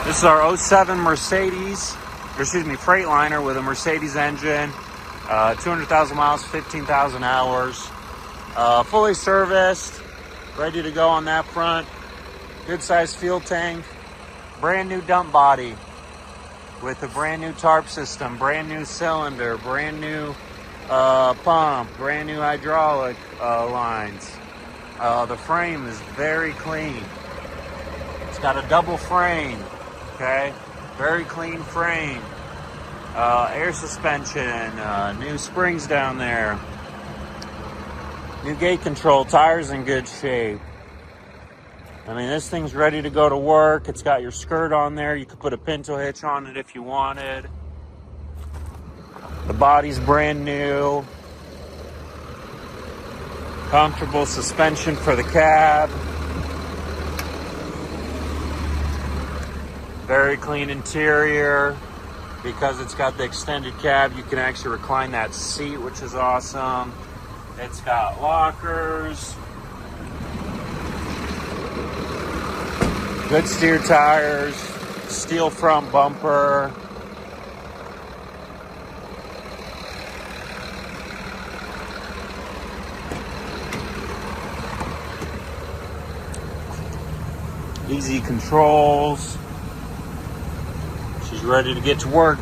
This is our 07 Mercedes, Freightliner with a Mercedes engine, 200,000 miles, 15,000 hours, fully serviced, ready to go on that front. Good sized fuel tank, brand new dump body with a brand new tarp system, brand new cylinder, brand new pump, brand new hydraulic lines. The frame is very clean. It's got a double frame. Okay, very clean frame, air suspension, new springs down there, new gate control, tires in good shape. I mean, this thing's ready to go to work. It's got your skirt on there. You could put a pinto hitch on it if you wanted. The body's brand new. Comfortable suspension for the cab. Very clean interior. Because it's got the extended cab, you can actually recline that seat, which is awesome. It's got lockers. Good steer tires. Steel front bumper. Easy controls. She's ready to get to work.